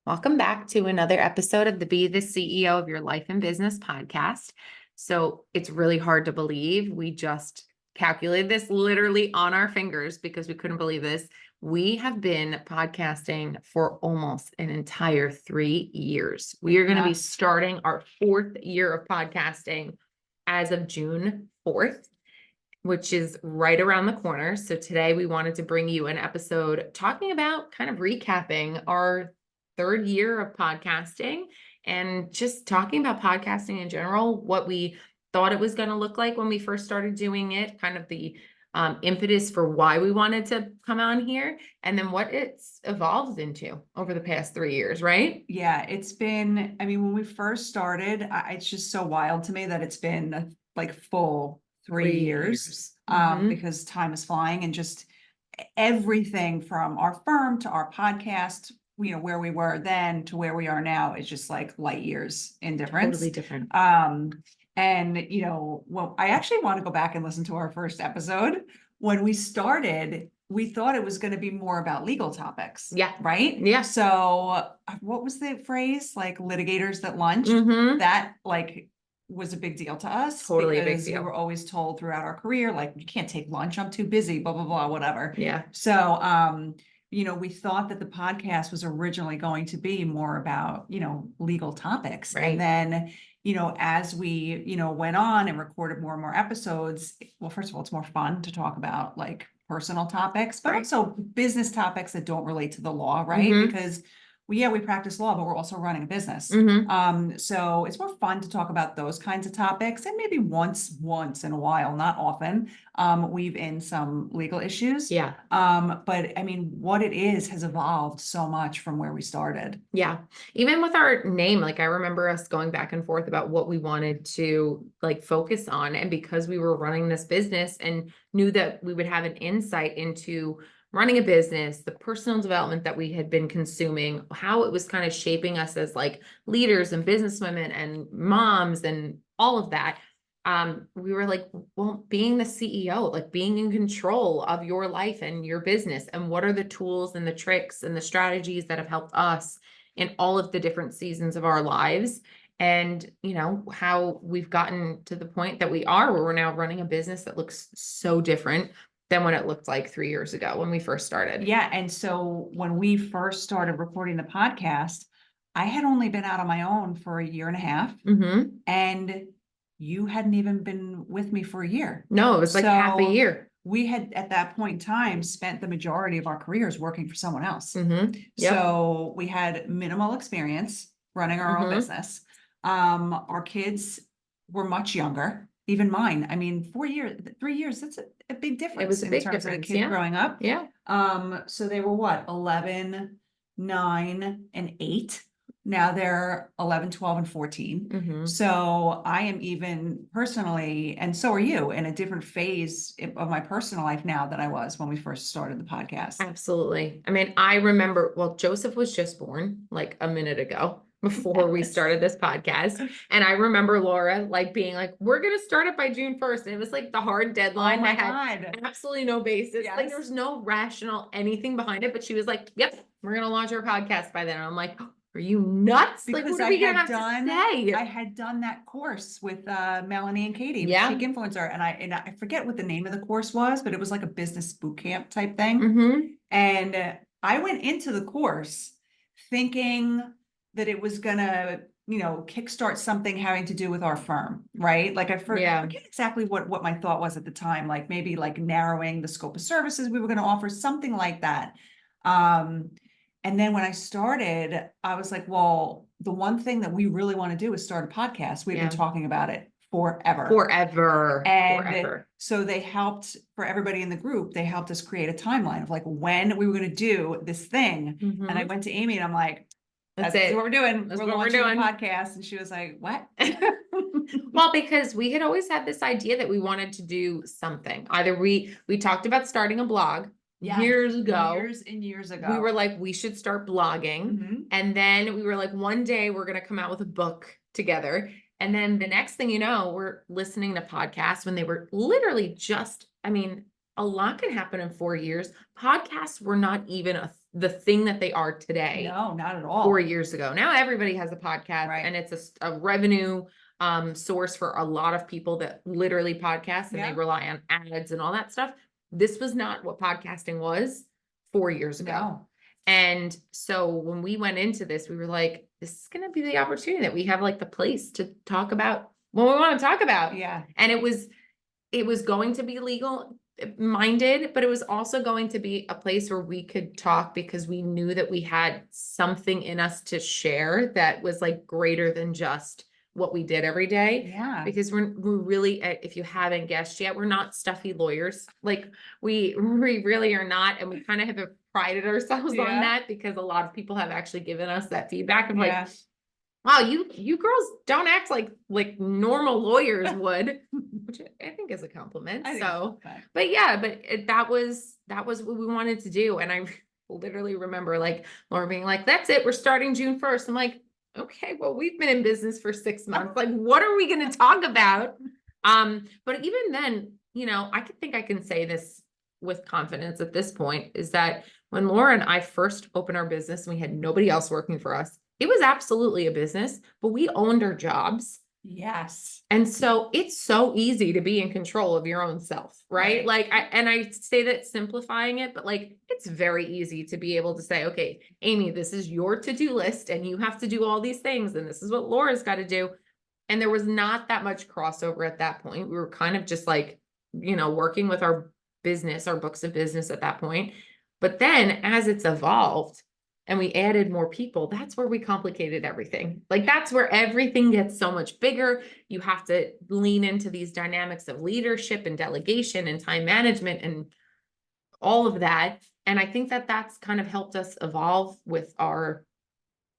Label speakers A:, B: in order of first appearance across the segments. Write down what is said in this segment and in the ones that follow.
A: Welcome back to another episode of the Be the CEO of Your Life and Business podcast. So it's really hard to believe. We just calculated this literally on our fingers because we couldn't believe this. We have been podcasting for almost an entire 3 years. We are going to be starting our 4th year of podcasting as of June 4th, which is right around the corner. So today we wanted to bring you an episode talking about kind of recapping our 3rd year of podcasting and just talking about podcasting in general, what we thought it was going to look like when we first started doing it, kind of the impetus for why we wanted to come on here, and then what it's evolved into over the past 3 years, right?
B: Yeah, it's been, when we first started, it's just so wild to me that it's been like full 3 years, because time is flying, and just everything from our firm to our podcast, where we were then to where we are now is just like light years in difference.
A: Totally different.
B: And well, I actually want to go back and listen to our first episode. When we started, we thought it was going to be more about legal topics.
A: Yeah.
B: Right?
A: Yeah.
B: So what was the phrase? Like litigators that lunch? That was a big deal to us.
A: Totally a big
B: because
A: deal.
B: we were always told throughout our career, like, you can't take lunch, I'm too busy, blah, blah, blah, whatever.
A: Yeah.
B: So, we thought that the podcast was originally going to be more about, legal topics.
A: Right.
B: And then, as we, went on and recorded more and more episodes, well, first of all, it's more fun to talk about like personal topics, but
A: Right.
B: also business topics that don't relate to the law, right? Because we practice law, but we're also running a business. So it's more fun to talk about those kinds of topics, and maybe once in a while, not often, weave in some legal issues.
A: Yeah.
B: But what it is has evolved so much from where we started.
A: Yeah. Even with our name, like I remember us going back and forth about what we wanted to like focus on. And because we were running this business and knew that we would have an insight into running a business, the personal development that we had been consuming, how it was kind of shaping us as like leaders and businesswomen and moms and all of that. We were like, well, being the CEO, like being in control of your life and your business, and what are the tools and the tricks and the strategies that have helped us in all of the different seasons of our lives. And, how we've gotten to the point that we are, where we're now running a business that looks so different than what it looked like 3 years ago when we first started.
B: Yeah. And so when we first started recording the podcast, I had only been out on my own for 1.5 years. And you hadn't even been with me for a year.
A: No, it was like half a year.
B: We had at that point in time spent the majority of our careers working for someone else.
A: Yep.
B: So we had minimal experience running our own business. Our kids were much younger. Even mine. 3 years, that's a big difference.
A: It was a big
B: in terms
A: difference,
B: of the kids growing up.
A: Yeah.
B: So they were what, 11, 9, and 8. Now they're 11, 12, and 14. So I am even personally, and so are you, in a different phase of my personal life now than I was when we first started the podcast.
A: Absolutely. I remember, well, Joseph was just born like a minute ago before we started this podcast. And I remember Laura like being like, we're going to start it by June 1st. And it was like the hard deadline.
B: Oh my
A: I had
B: God.
A: absolutely no basis.
B: Yes.
A: Like there was no rational anything behind it, but she was like, yep, we're going to launch our podcast by then. And I'm like, are you nuts?
B: Because
A: like, what are we going to have to say?
B: I had done that course with Melanie and Katie,
A: Yeah.
B: Chic Influencer. And I forget what the name of the course was, but it was like a business boot camp type thing. And I went into the course thinking that it was gonna, kickstart something having to do with our firm, right? Like I forget exactly what my thought was at the time, like maybe like narrowing the scope of services we were gonna offer, something like that. And then when I started, I was like, well, the one thing that we really want to do is start a podcast. We've been talking about it forever. And so they helped, for everybody in the group, they helped us create a timeline of like when we were going to do this thing. And I went to Amy and I'm like, that's what we're doing.
A: That's
B: we're
A: what we're
B: launching
A: doing.
B: a podcast. And she was like, what?
A: Well, because we had always had this idea that we wanted to do something. Either we talked about starting a blog years ago.
B: Years and years ago.
A: We were like, we should start blogging. And then we were like, one day we're going to come out with a book together. And then the next thing you know, we're listening to podcasts when they were literally just, a lot can happen in 4 years. Podcasts were not even a the thing that they are today.
B: No, not at all.
A: 4 years ago. Now everybody has a podcast,
B: Right.
A: and it's a revenue source for a lot of people that literally podcast, and
B: Yeah.
A: they rely on ads and all that stuff. This was not what podcasting was 4 years ago.
B: No.
A: And so when we went into this, we were like, this is going to be the opportunity that we have, like, the place to talk about what we want to talk about.
B: Yeah.
A: And it was going to be legal minded, but it was also going to be a place where we could talk because we knew that we had something in us to share that was like greater than just what we did every day.
B: Yeah.
A: Because we're really, if you haven't guessed yet, we're not stuffy lawyers. Like we really are not. And we kind of have prided ourselves
B: Yeah.
A: on that because a lot of people have actually given us that feedback of
B: Yeah.
A: like, wow, you girls don't act like normal lawyers would, which I think is a compliment.
B: I think
A: So,
B: so.
A: but yeah, that was what we wanted to do. And I literally remember like Laura being like, that's it, we're starting June 1st. I'm like, okay, well, we've been in business for 6 months. Like, what are we going to talk about? But even then, I think I can say this with confidence at this point, is that when Laura and I first opened our business and we had nobody else working for us, it was absolutely a business, but we owned our jobs.
B: Yes.
A: And so it's so easy to be in control of your own self, right?
B: Right.
A: Like, I say that simplifying it, but like, it's very easy to be able to say, okay, Amy, this is your to-do list and you have to do all these things. And this is what Laura's got to do. And there was not that much crossover at that point. We were kind of just like, working with our business, our books of business at that point. But then as it's evolved, and we added more people, that's where we complicated everything. Like, that's where everything gets so much bigger. You have to lean into these dynamics of leadership and delegation and time management and all of that. And I think that that's kind of helped us evolve with our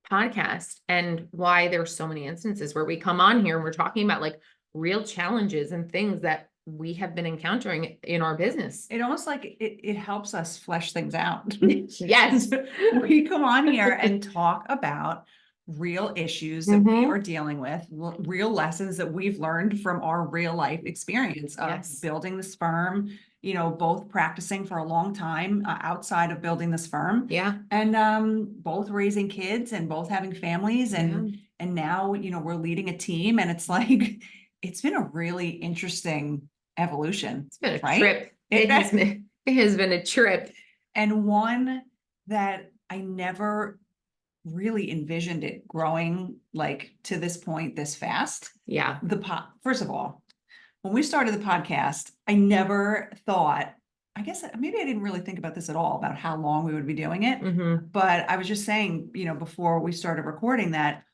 A: podcast, and why there's so many instances where we come on here and we're talking about like real challenges and things that we have been encountering in our business.
B: It almost like it helps us flesh things out.
A: Yes.
B: We come on here and talk about real issues that we
A: Mhm.
B: are dealing with, real lessons that we've learned from our real life experience of
A: Yes.
B: building this firm, both practicing for a long time outside of building this firm,
A: Yeah.
B: and both raising kids and both having families, and now, we're leading a team, and it's like, it's been a really interesting evolution.
A: It's been a
B: right?
A: trip. It has been a trip.
B: And one that I never really envisioned it growing like to this point this fast.
A: Yeah.
B: First of all, when we started the podcast, I never thought, I guess maybe I didn't really think about this at all, about how long we would be doing it.
A: Mm-hmm.
B: But I was just saying, before we started recording that,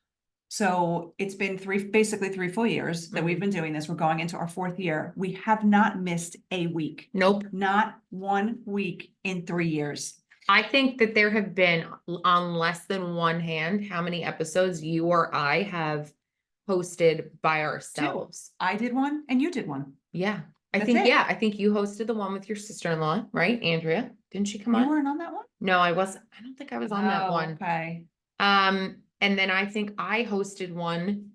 B: so it's been basically 3 full years that we've been doing this. We're going into our 4th year. We have not missed a week.
A: Nope.
B: Not 1 week in 3 years.
A: I think that there have been, on less than one hand, how many episodes you or I have hosted by ourselves.
B: I did one and you did one.
A: Yeah.
B: That's it.
A: I think you hosted the one with your sister-in-law, right? Andrea, didn't she come
B: You
A: on?
B: weren't on that one?
A: No, I wasn't. I don't think I was on that
B: Oh,
A: one.
B: Okay.
A: And then I think I hosted one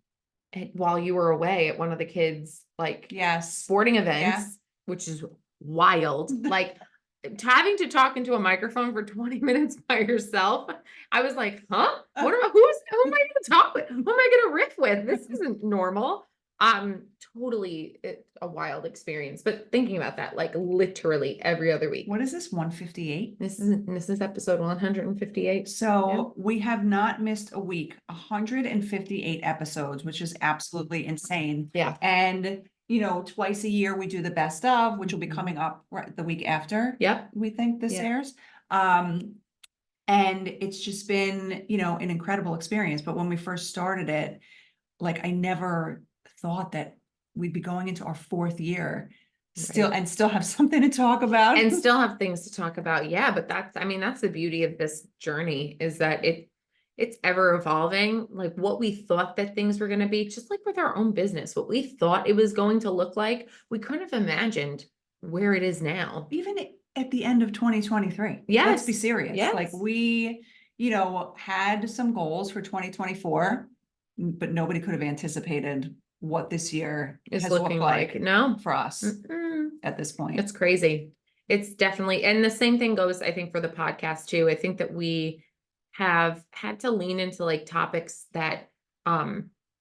A: while you were away at one of the kids' like
B: Yes.
A: sporting events,
B: Yeah.
A: which is wild. Like, having to talk into a microphone for 20 minutes by yourself. I was like, huh? Who am I going to talk with? Who am I going to riff with? This isn't normal. Totally a wild experience, but thinking about that, like literally every other week.
B: What is this? 158?
A: This is episode 158.
B: So we have not missed a week, 158 episodes, which is absolutely insane.
A: Yeah.
B: And, twice a year we do the best of, which will be coming up the week after.
A: Yep.
B: We think this
A: Yeah.
B: airs. And it's just been, an incredible experience. But when we first started it, like, I never thought that we'd be going into our 4th year still have something to talk about.
A: And still have things to talk about. Yeah. But that's the beauty of this journey, is that it's ever evolving. Like, what we thought that things were going to be, just like with our own business, what we thought it was going to look like, we couldn't have imagined where it is now.
B: Even at the end of 2023.
A: Yes.
B: Let's be serious.
A: Yes.
B: Like, we, had some goals for 2024, but nobody could have anticipated what this year
A: It's
B: has
A: looking
B: looked like
A: no
B: for us
A: Mm-mm.
B: at this point.
A: It's crazy. It's definitely, and the same thing goes, I think, for the podcast too. I think that we have had to lean into like topics that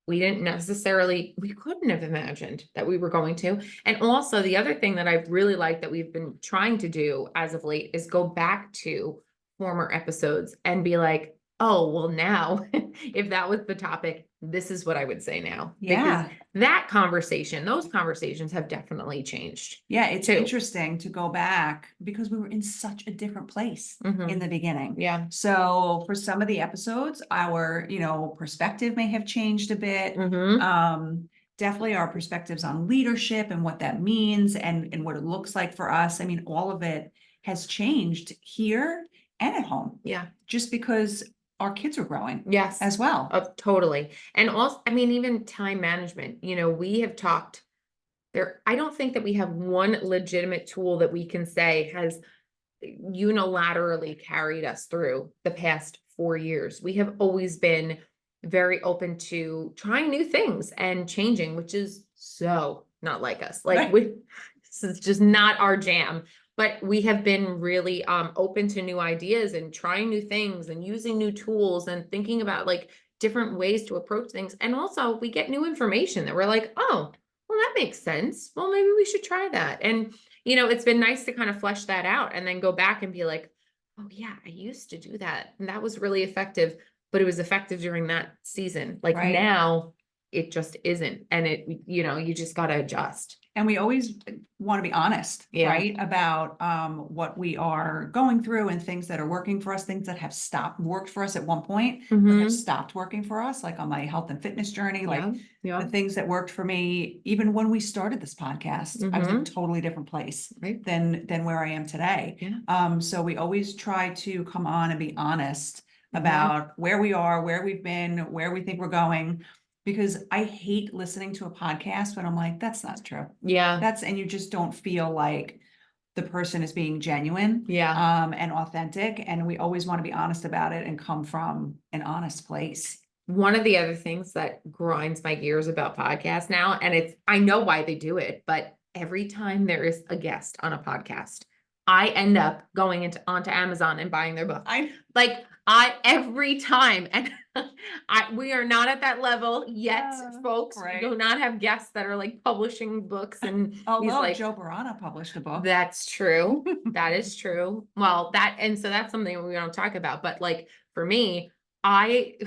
A: we couldn't have imagined that we were going to. And also the other thing that I really like that we've been trying to do as of late is go back to former episodes and be like, oh, well, now if that was the topic, this is what I would say now.
B: Yeah.
A: Those conversations have definitely changed.
B: Yeah, it's
A: too.
B: interesting to go back because we were in such a different place in the beginning.
A: Yeah.
B: So for some of the episodes, our, perspective may have changed a bit. Definitely our perspectives on leadership and what that means and what it looks like for us. I mean, all of it has changed here and at home.
A: Yeah.
B: Just because our kids are growing.
A: Yes.
B: As well.
A: Totally. And also, I mean, even time management, we have talked there. I don't think that we have one legitimate tool that we can say has unilaterally carried us through the past 4 years. We have always been very open to trying new things and changing, which is so not like us. Like this is just not our jam. But we have been really open to new ideas and trying new things and using new tools and thinking about like different ways to approach things. And also we get new information that we're like, oh, well, that makes sense. Well, maybe we should try that. And, it's been nice to kind of flesh that out and then go back and be like, oh yeah, I used to do that. And that was really effective, but it was effective during that season. Like now it just isn't. And you just got to adjust.
B: And we always want to be honest, right? About what we are going through and things that are working for us, things that have worked for us at one point, but have stopped working for us, like on my health and fitness journey, like the things that worked for me, even when we started this podcast, I was in a totally different place than where I am today. So we always try to come on and be honest about where we are, where we've been, where we think we're going. Because I hate listening to a podcast when I'm like, that's not true.
A: Yeah.
B: And you just don't feel like the person is being genuine. And authentic. And we always want to be honest about it and come from an honest place.
A: One of the other things that grinds my gears about podcasts now, and I know why they do it, but every time there is a guest on a podcast, I end up going onto Amazon and buying their book. Every time. And we are not at that level yet, folks. We do not have guests that are like publishing books and
B: although Joe Barana published a book.
A: That's true. That is true. Well, so that's something we don't talk about. But like for me, I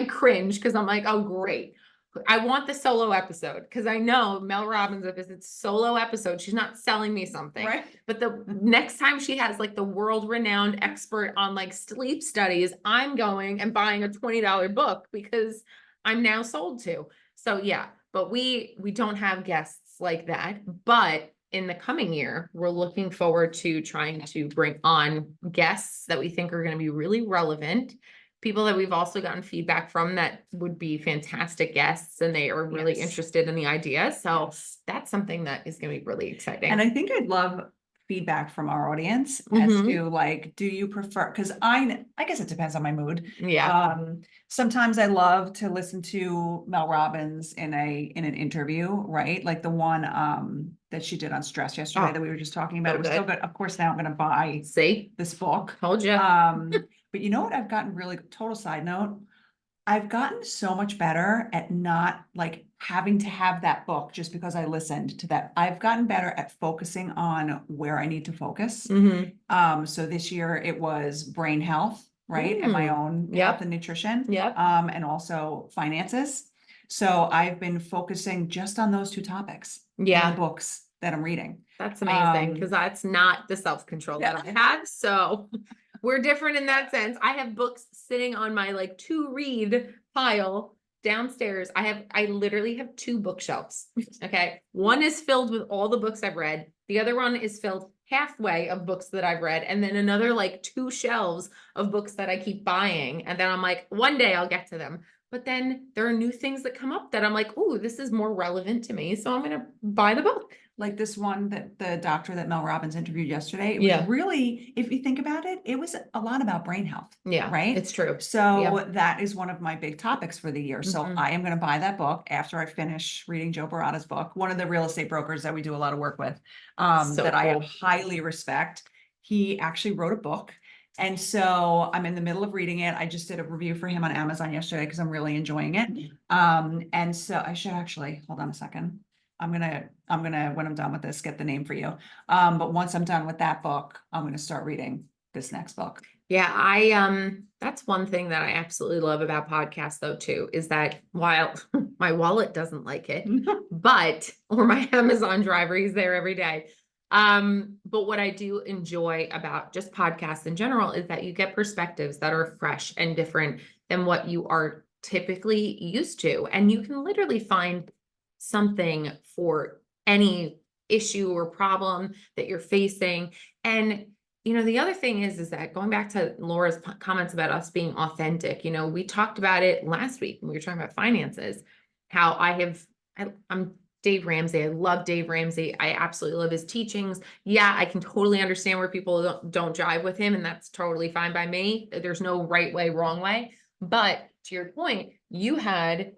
A: cringe because I'm like, oh great. I want the solo episode because I know Mel Robbins, if it's solo episode, she's not selling me something. But the next time she has like the world-renowned expert on like sleep studies, I'm going and buying a $20 book because I'm now sold to. So yeah, but we don't have guests like that. But in the coming year, we're looking forward to trying to bring on guests that we think are going to be really relevant. People that we've also gotten feedback from that would be fantastic guests and they are really interested in the idea. So that's something that is going to be really exciting.
B: And I think I'd love feedback from our audience as to like, do you prefer, because I guess it depends on my mood. Sometimes I love to listen to Mel Robbins in an interview, right? Like the one that she did on stress yesterday that we were just talking about. It was so good. Of course, now I'm going to buy this book.
A: Told you.
B: But you know what? I've gotten total side note. I've gotten so much better at not like having to have that book just because I listened to that. I've gotten better at focusing on where I need to focus. So this year it was brain health, right? And my own health and nutrition. And also finances. So I've been focusing just on those two topics. In the books that I'm reading.
A: That's amazing because that's not the self-control that I have. So we're different in that sense. I have books sitting on my like to read pile downstairs. I literally have 2 bookshelves. Okay. One is filled with all the books I've read. The other one is filled halfway of books that I've read. And then another like 2 shelves of books that I keep buying. And then I'm like, one day I'll get to them. but then there are new things that come up that I'm like, oh, this is more relevant to me. So I'm going to buy the book.
B: Like this one that the doctor that Mel Robbins interviewed yesterday, it
A: Yeah.
B: was really, if you think about it, it was a lot about brain health.
A: Yeah,
B: Right?
A: it's true.
B: So
A: Yeah.
B: that is one of my big topics for the year. So I am going to buy that book after I finish reading Joe Barada's book, one of the real estate brokers that we do a lot of work with,
A: So
B: that I
A: cool.
B: highly respect. He actually wrote a book. And so I'm in the middle of reading it. I just did a review for him on Amazon yesterday because I'm really enjoying it. And so I should actually, hold on a second. I'm gonna, when I'm done with this, get the name for you. But once I'm done with that book, I'm gonna start reading this next book.
A: Yeah, that's one thing that I absolutely love about podcasts though too, is that while my wallet doesn't like it, but, or my Amazon driver, he's there every day. But what I do enjoy about just podcasts in general is that you get perspectives that are fresh and different than what you are typically used to. And you can literally find something for any issue or problem that you're facing. And the other thing is that going back to Laura's comments about us being authentic, we talked about it last week when we were talking about finances, how I'm Dave Ramsey. I love Dave Ramsey. I absolutely love his teachings. Yeah, I can totally understand where people don't jive with him, and that's totally fine by me. There's no right way, wrong way. But to your point, you had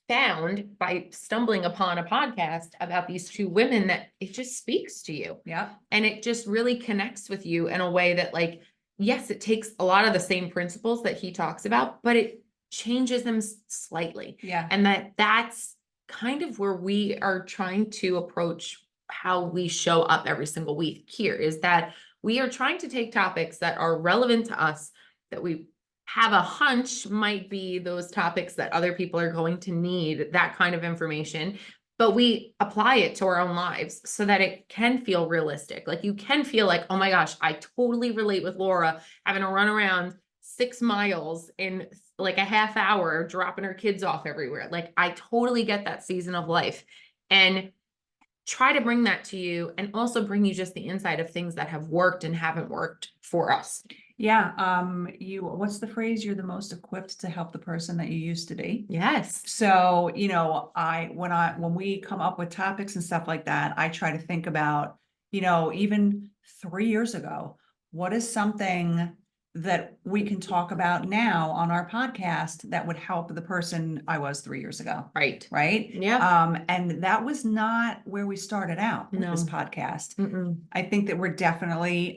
A: found by stumbling upon a podcast about these two women that it just speaks to you.
B: Yeah.
A: And it just really connects with you in a way that, like, yes, it takes a lot of the same principles that he talks about, but it changes them slightly.
B: Yeah.
A: And that's kind of where we are trying to approach how we show up every single week here, is that we are trying to take topics that are relevant to us, that we have a hunch might be those topics that other people are going to need that kind of information, but we apply it to our own lives so that it can feel realistic. Like, you can feel like, oh my gosh, I totally relate with Laura having to run around 6 miles in like a half hour, dropping her kids off everywhere. Like, I totally get that season of life, and try to bring that to you, and also bring you just the insight of things that have worked and haven't worked for us.
B: Yeah. What's the phrase? You're the most equipped to help the person that you used to be.
A: Yes.
B: So, when we come up with topics and stuff like that, I try to think about, even 3 years ago, what is something that we can talk about now on our podcast that would help the person I was 3 years ago.
A: Right.
B: Right.
A: Yeah.
B: And that was not where we started out with this
A: No.
B: podcast.
A: Mm-mm.
B: I think that we're definitely,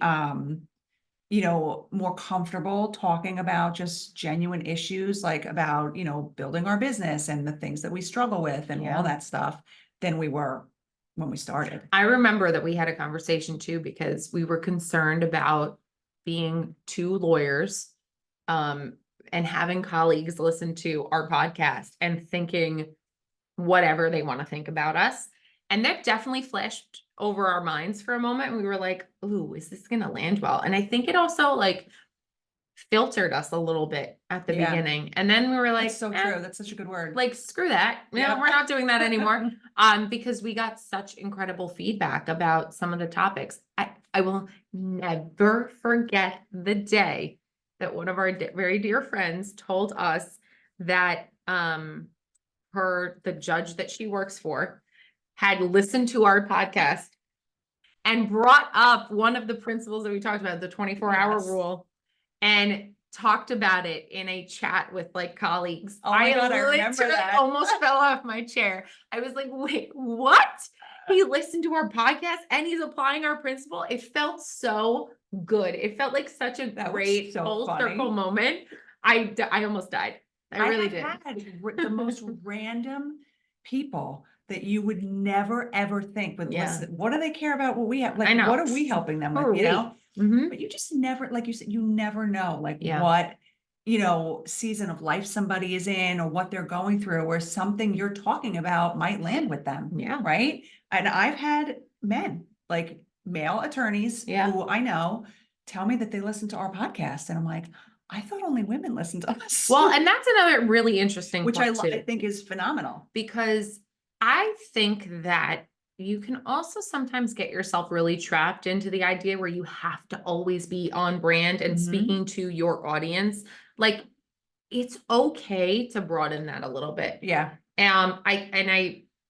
B: more comfortable talking about just genuine issues, like about, building our business and the things that we struggle with and
A: Yeah.
B: all that stuff than we were when we started.
A: I remember that we had a conversation too, because we were concerned about being two lawyers, and having colleagues listen to our podcast and thinking whatever they want to think about us. And that definitely flashed over our minds for a moment. We were like, ooh, is this going to land well? And I think it also like filtered us a little bit at the
B: Yeah.
A: beginning. And then we were like,
B: That's so true. That's such a good word.
A: like, screw that.
B: Yeah.
A: We're not doing that anymore. Because we got such incredible feedback about some of the topics. I will never forget the day that one of our very dear friends told us that the judge that she works for had listened to our podcast and brought up one of the principles that we talked about, the 24-hour
B: Yes.
A: rule, and talked about it in a chat with like colleagues.
B: Oh my God, I remember
A: literally
B: that.
A: almost fell off my chair. I was like, wait, what? He listened to our podcast and he's applying our principle. It felt so good. It felt like such a
B: That was
A: great
B: so
A: full
B: funny.
A: circle moment. I almost died. I really did.
B: Had the most random people that you would never ever think would
A: Yeah.
B: listen. What do they care about what we have?
A: I
B: Like,
A: know.
B: what are we helping them
A: Who are
B: with?
A: we?
B: But you just never, like you said, you never know like
A: Yeah.
B: what, season of life somebody is in or what they're going through, or something you're talking about might land with them.
A: Yeah.
B: Right. And I've had men, like male attorneys
A: Yeah.
B: who I know, tell me that they listen to our podcast. And I'm like, I thought only women listened to us.
A: Well, and that's another really interesting
B: which
A: point too,
B: I think is phenomenal.
A: because I think that you can also sometimes get yourself really trapped into the idea where you have to always be on brand and
B: Mhm.
A: speaking to your audience. Like, it's okay to broaden that a little bit.
B: Yeah.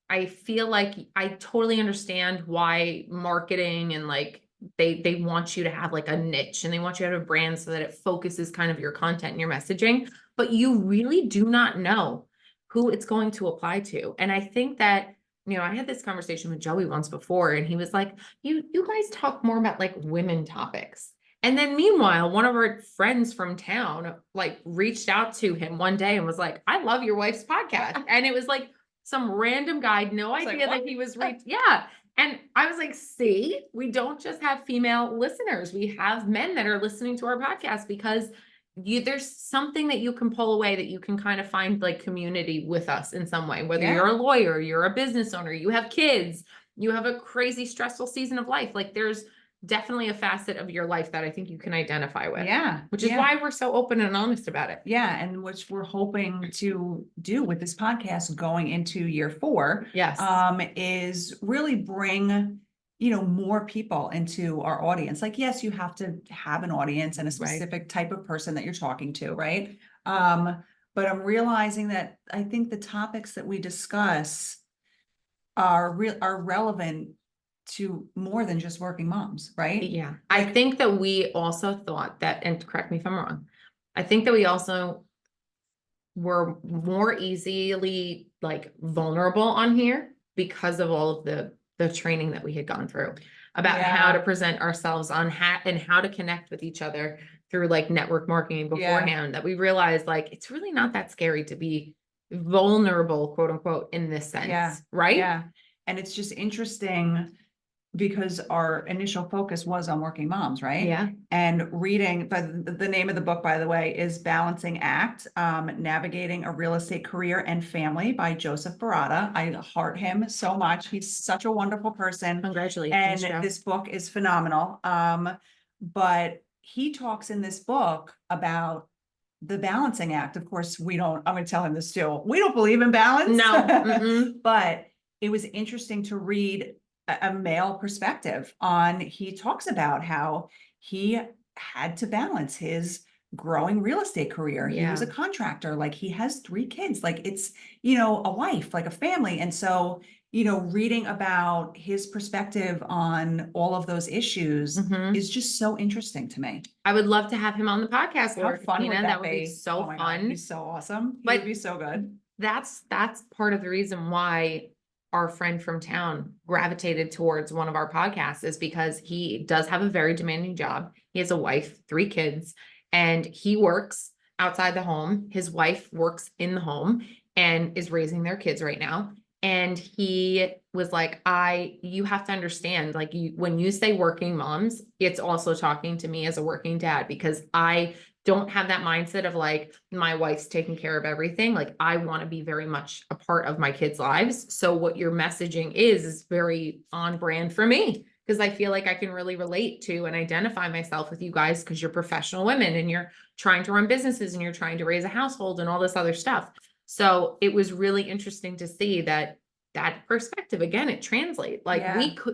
A: I feel like I totally understand why marketing and like they want you to have like a niche and they want you to have a brand so that it focuses kind of your content and your messaging, but you really do not know who it's going to apply to. And I think that, I had this conversation with Joey once before, and he was like, you guys talk more about like women topics. And then meanwhile, one of our friends from town like reached out to him one day and was like, I love your wife's podcast. And it was like some random guy, no
B: It's like,
A: idea that
B: what?
A: he was yeah. And I was like, see, we don't just have female listeners. We have men that are listening to our podcast because there's something that you can pull away that you can kind of find like community with us in some way, whether you're a
B: Yeah.
A: lawyer, you're a business owner, you have kids, you have a crazy stressful season of life. Like there's definitely a facet of your life that I think you can identify with.
B: Yeah.
A: Which is
B: yeah.
A: why we're so open and honest about it.
B: Yeah, and which we're hoping to do with this podcast going into year 4.
A: Yes.
B: Is really bring, more people into our audience. Like, yes, you have to have an audience and a specific type of person that you're talking to, right? But I'm realizing that I think the topics that we discuss are relevant to more than just working moms, right?
A: Yeah. I think that we also thought that, and correct me if I'm wrong, I think that we also were more easily like vulnerable on here because of all of the training that we had gone through about how to present ourselves on and how to connect with each other through like network marketing beforehand, that we realized like it's really not that scary to be vulnerable, quote unquote, in this sense. Right?
B: Yeah. And it's just interesting because our initial focus was on working moms, right?
A: Yeah.
B: And reading, but the name of the book, by the way, is Balancing Act, Navigating a Real Estate Career and Family by Joseph Barata. I heart him so much. He's such a wonderful person.
A: Congratulations.
B: And this book is phenomenal. But he talks in this book about the balancing act. Of course, I'm going to tell him this too. We don't believe in balance.
A: No.
B: But it was interesting to read a male perspective on, he talks about how he had to balance his growing real estate career. He was a contractor, like he has 3 kids, like it's, a wife, like a family. And so, reading about his perspective on all of those issues is just so interesting to me.
A: I would love to have him on the podcast, Laura.
B: How fun would
A: That would
B: be?
A: be so
B: Oh my
A: fun.
B: God, he's so awesome. He
A: But
B: would be so good.
A: That's part of the reason why our friend from town gravitated towards one of our podcasts, is because he does have a very demanding job. He has a wife, 3 kids, and he works outside the home. His wife works in the home and is raising their kids right now. And he was like, you have to understand, like when you say working moms, it's also talking to me as a working dad, because I don't have that mindset of like, my wife's taking care of everything. Like I want to be very much a part of my kids' lives. So what your messaging is very on brand for me, because I feel like I can really relate to and identify myself with you guys, because you're professional women and you're trying to run businesses and you're trying to raise a household and all this other stuff. So it was really interesting to see that perspective, again, it translates. Like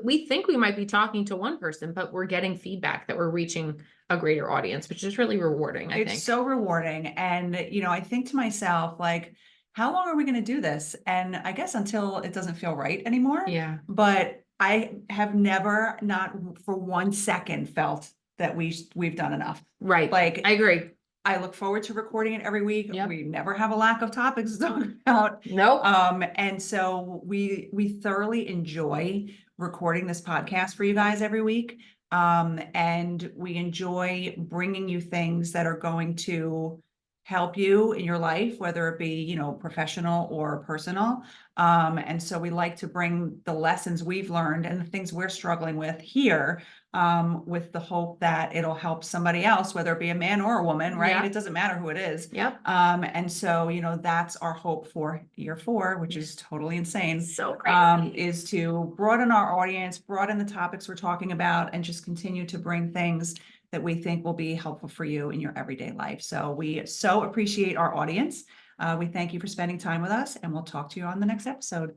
A: we think we might be talking to one person, but we're getting feedback that we're reaching a greater audience, which is really rewarding. I think
B: it's so rewarding. And, I think to myself, like, how long are we going to do this? And I guess until it doesn't feel right anymore.
A: Yeah.
B: But I have never, not for 1 second, felt that we've done enough.
A: Right.
B: Like,
A: I agree.
B: I look forward to recording it every week.
A: Yep.
B: We never have a lack of topics to talk about.
A: Nope.
B: And so we thoroughly enjoy recording this podcast for you guys every week. And we enjoy bringing you things that are going to help you in your life, whether it be, professional or personal. And so we like to bring the lessons we've learned and the things we're struggling with here, with the hope that it'll help somebody else, whether it be a man or a woman, right?
A: Yeah.
B: It doesn't matter who it is.
A: Yep.
B: And so, that's our hope for year 4, which is totally insane.
A: So crazy.
B: Is to broaden our audience, broaden the topics we're talking about, and just continue to bring things that we think will be helpful for you in your everyday life. So we so appreciate our audience. We thank you for spending time with us, and we'll talk to you on the next episode.